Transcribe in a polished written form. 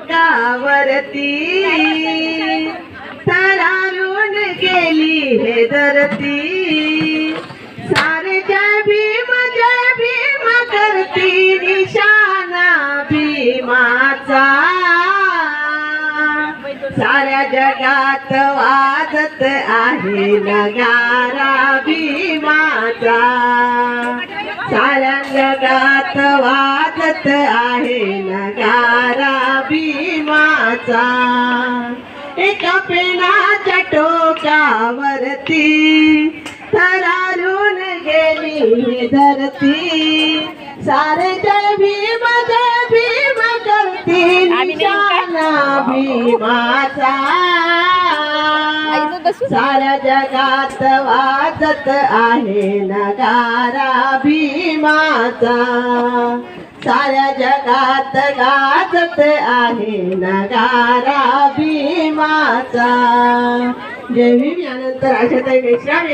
टोकावरती थरारून गेली हे धरती सारे जय भीम करती निशाणा भीमाचा साऱ्या जगात वाजत आहे नगारा भीमाचा साऱ्या जगात वाजत आहे नगारा भीमाचा एका पेनाच्या टोकावरती थरारून गेली धरती सारे जय भीम करती निशाणा भीमाचा साऱ्या जगात वाजत आहे नगारा भीमाचा साऱ्या जगात गाजत आहे नगारा भीमाचा. जय भीम. यानंतर आशाताई मेश्राम